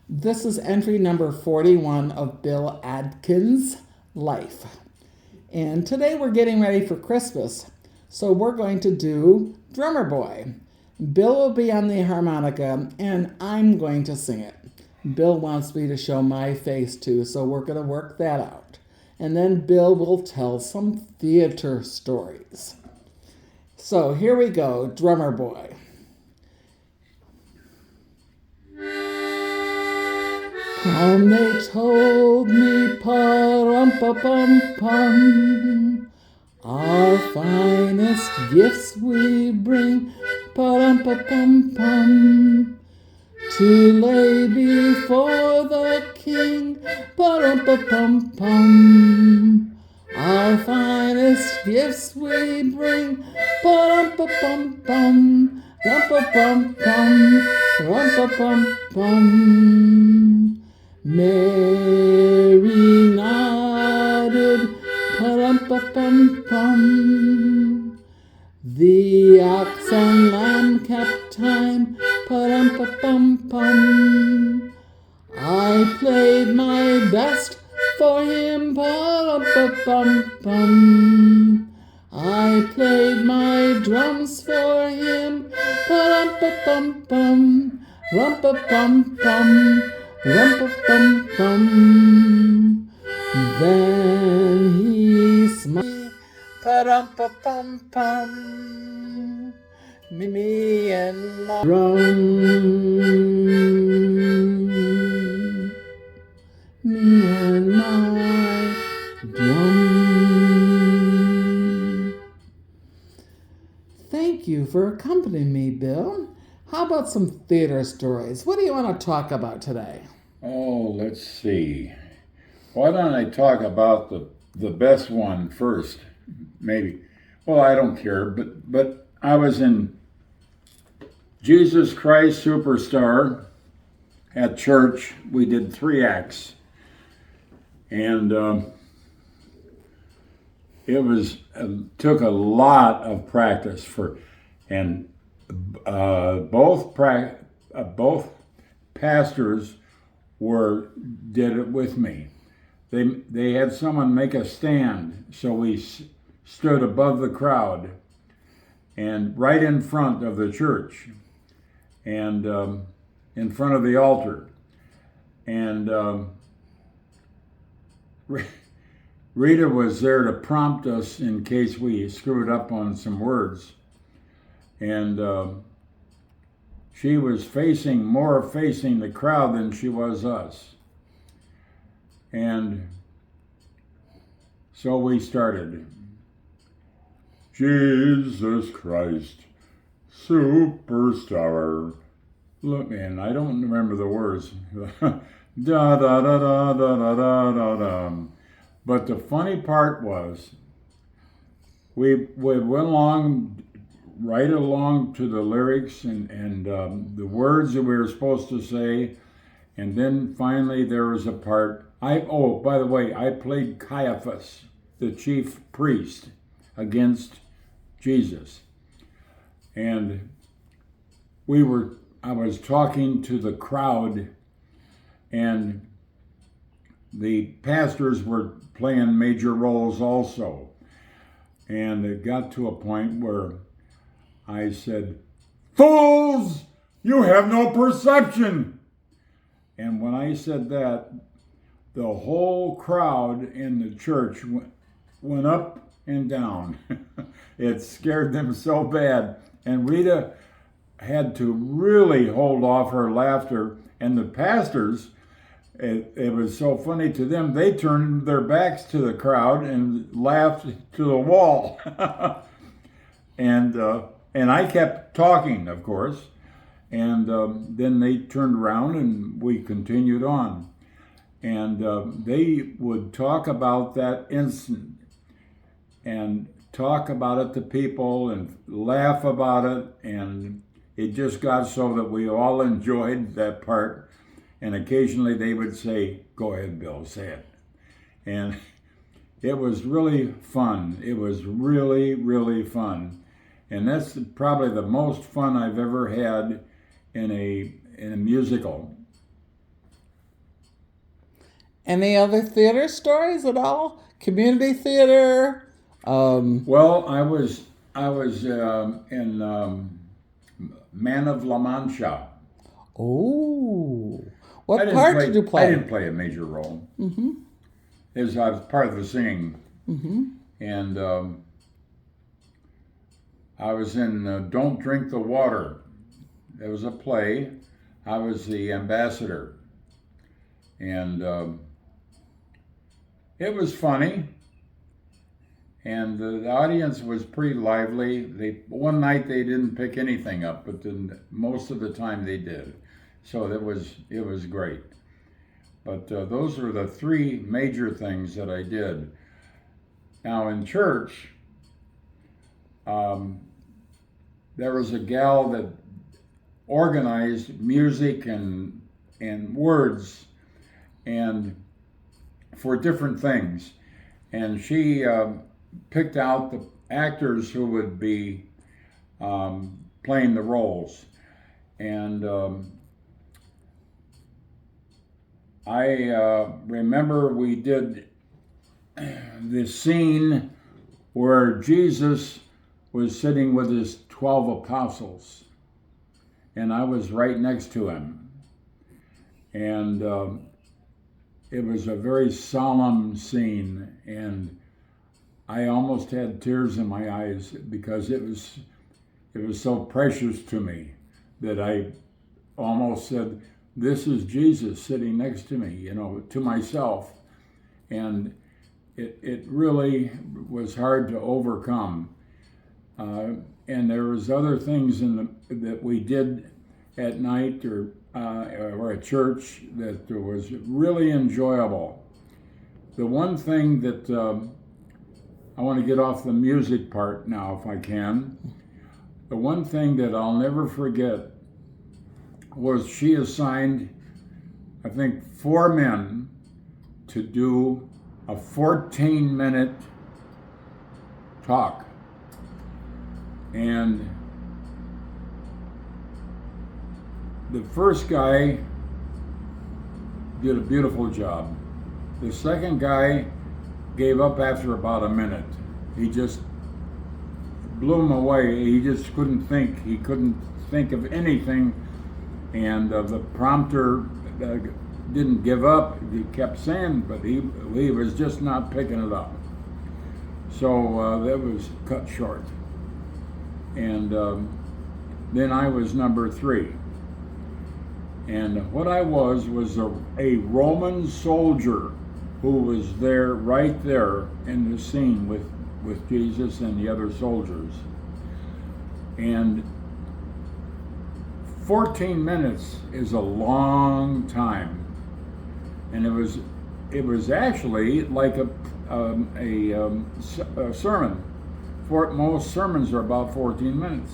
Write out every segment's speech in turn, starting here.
This is entry number 41 of Bill Adkin's life. And today we're getting ready for Christmas, so we're going to do Drummer Boy. Bill will be on the harmonica, and I'm going to sing it. Bill wants me to show my face too, so we're going to work that out. And then Bill will tell some theater stories. So here we go, Drummer Boy. Come, they told me, pa-rum-pa-pum-pum, our finest gifts we bring, pa-rum-pa-pum-pum, to lay before the king, pa-rum-pa-pum-pum. Our finest gifts we bring, pa-rum-pa-pum-pum, rum-pa-pum-pum, rum-pa-pum-pum. Mary nodded, pa-rum-pa-pum-pum. The ox and lamb kept time, pa-rum-pa-pum-pum. I played my best for him, pa-rum-pa-pum-pum. I played my drums for him, pa-rum-pa-pum-pum, rum-pa-pum-pum, rum-pa-pum-pum. Then he smiled, pa-rum-pa-pum-pum, me and my drum, me and my drum. Thank you for accompanying me, Bill. How about some theater stories? What do you want to talk about today? Oh, let's see. Why don't I talk about the best one first? Maybe. Well, I don't care, but I was in Jesus Christ Superstar at church. We did 3 acts, and it was took a lot of practice and both pastors did it with me. They had someone make a stand, so we stood above the crowd and right in front of the church and in front of the altar. And Rita was there to prompt us in case we screwed up on some words. And she was more facing the crowd than she was us. And so we started. Jesus Christ, Superstar. Look, man, I don't remember the words. Da da da da da da da da da. But the funny part was, we went right along to the lyrics and the words that we were supposed to say, and then finally there was a part. By the way, I played Caiaphas, the chief priest, against Jesus, and I was talking to the crowd, and the pastors were playing major roles also, and it got to a point where I said, "Fools, you have no perception." And when I said that, the whole crowd in the church went up and down. It scared them so bad. And Rita had to really hold off her laughter. And the pastors, it was so funny to them, they turned their backs to the crowd and laughed to the wall. And I kept talking, of course, and then they turned around and we continued on. And they would talk about that instant and talk about it to people and laugh about it, and it just got so that we all enjoyed that part. And occasionally they would say, "Go ahead, Bill, say it." And it was really fun. It was really, really fun. And that's probably the most fun I've ever had in a musical. Any other theater stories at all? Community theater? Well, I was in Man of La Mancha. Oh, what part did you play? I didn't play a major role. Mm-hmm. I was part of the singing, and I was in Don't Drink the Water. It was a play. I was the ambassador, and it was funny. And the audience was pretty lively. One night they didn't pick anything up, but then most of the time they did. So it was great. But those are the three major things that I did. Now in church, there was a gal that organized music and words and for different things, and she picked out the actors who would be playing the roles. And I remember we did the scene where Jesus was sitting with his 12 apostles, and I was right next to him. And it was a very solemn scene, and I almost had tears in my eyes because it was so precious to me that I almost said, "This is Jesus sitting next to me," to myself. And it really was hard to overcome. And there was other things that we did at night or at church that was really enjoyable. The one thing that I want to get off the music part now, if I can. The one thing that I'll never forget was she assigned, I think, 4 men to do a 14-minute talk. And the first guy did a beautiful job. The second guy gave up after about a minute. He just blew him away. He just couldn't think. He couldn't think of anything. And the prompter didn't give up. He kept saying, but he was just not picking it up. So that was cut short. And then I was number 3. And what I was a Roman soldier who was there, right there in the scene with Jesus and the other soldiers. And 14 minutes is a long time. And it was actually like a sermon. Most sermons are about 14 minutes.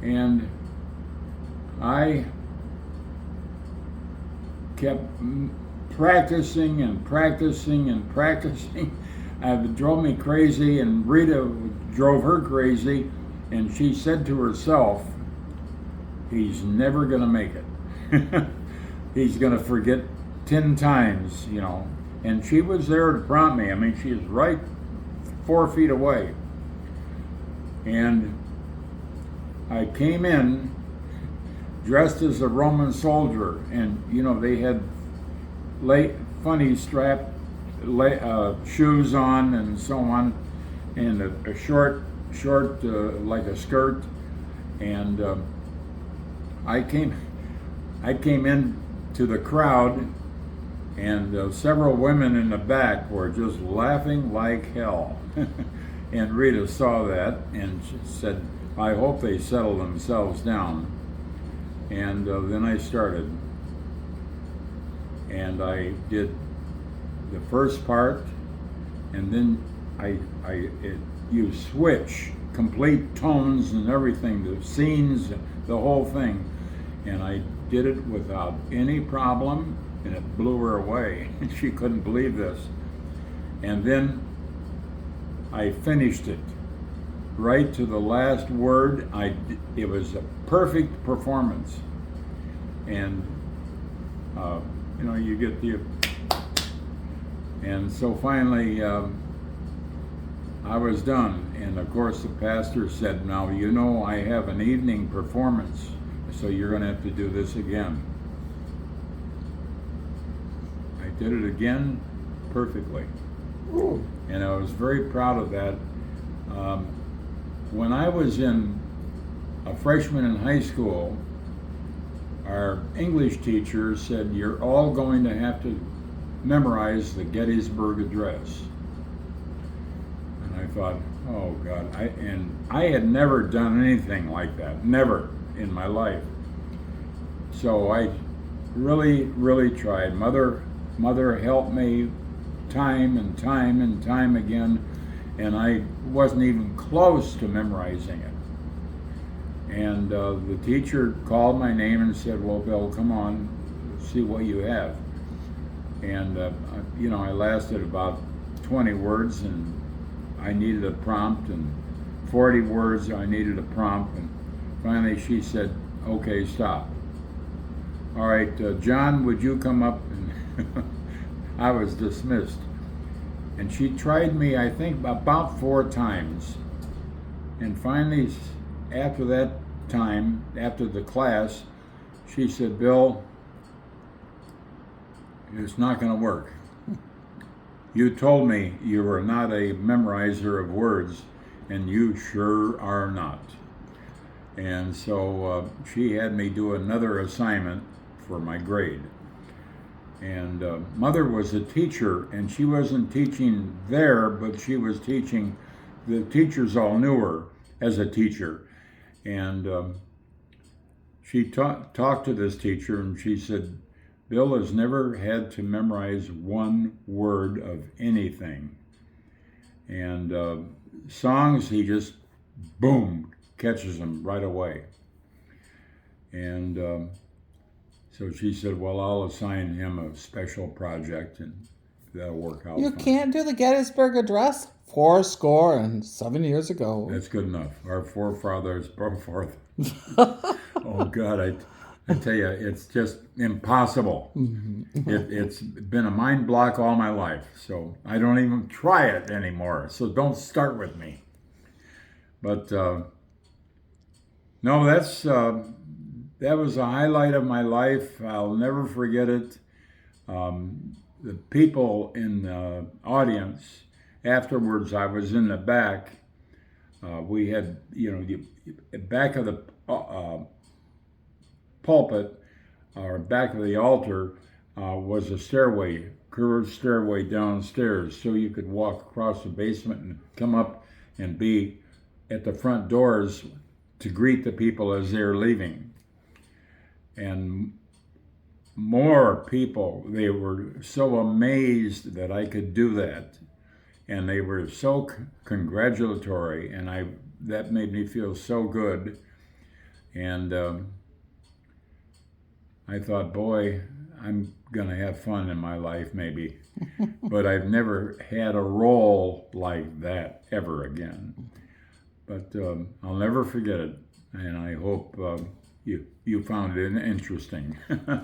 And I kept practicing and practicing and practicing. It drove me crazy, and Rita drove her crazy, and she said to herself, "He's never going to make it." He's going to forget 10 times, And she was there to prompt me. I mean, she was right 4 feet away. And I came in dressed as a Roman soldier, and they had funny strap shoes on and so on, and a short like a skirt. And I came in to the crowd, and several women in the back were just laughing like hell. And Rita saw that, and she said, "I hope they settle themselves down." And then I started, and I did the first part, and then you switch complete tones and everything, the scenes, the whole thing, and I did it without any problem, and it blew her away. She couldn't believe this. And then I finished it right to the last word. It was a perfect performance, and you get the And so finally, I was done. And of course, the pastor said, "Now, you know, I have an evening performance, so you're going to have to do this again." I did it again perfectly. Ooh. And I was very proud of that. Um, when I was a freshman in high school, our English teacher said, "You're all going to have to memorize the Gettysburg Address." And I thought, oh God, I had never done anything like that, never in my life. So I really, really tried. Mother helped me time and time and time again, and I wasn't even close to memorizing it. And the teacher called my name and said, "Well, Bill, come on, see what you have." And I lasted about 20 words, and I needed a prompt, and 40 words, I needed a prompt, and finally she said, "Okay, stop. All right, John, would you come up?" And I was dismissed. And she tried me, I think, about 4 times. And finally, after that time, after the class, she said, "Bill, it's not going to work. You told me you were not a memorizer of words, and you sure are not." And so she had me do another assignment for my grade. And Mother was a teacher, and she wasn't teaching there, but she was teaching. The teachers all knew her as a teacher. And she talked to this teacher, and she said, "Bill has never had to memorize one word of anything. And songs, he just, boom, catches them right away." And so she said, "Well, I'll assign him a special project, and that'll work out You fine." can't do the Gettysburg Address? 7 years ago. That's good enough. Our forefathers brought forth. Oh God, I tell you, it's just impossible. It's been a mind block all my life, so I don't even try it anymore. So don't start with me. But no, that was a highlight of my life. I'll never forget it. The people in the audience afterwards, I was in the back. We had, the back of the pulpit, or back of the altar, was a stairway, curved stairway downstairs, so you could walk across the basement and come up and be at the front doors to greet the people as they're leaving. And more people, they were so amazed that I could do that, and they were so congratulatory, and that made me feel so good. And I thought, boy, I'm gonna have fun in my life, maybe. But I've never had a role like that ever again. But I'll never forget it, and I hope you found it interesting.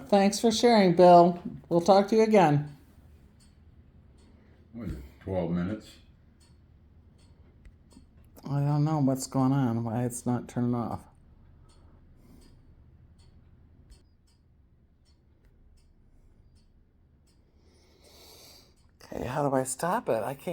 Thanks for sharing, Bill. We'll talk to you again. What is it, 12 minutes? I don't know what's going on, why it's not turning off. Okay, how do I stop it? I can't get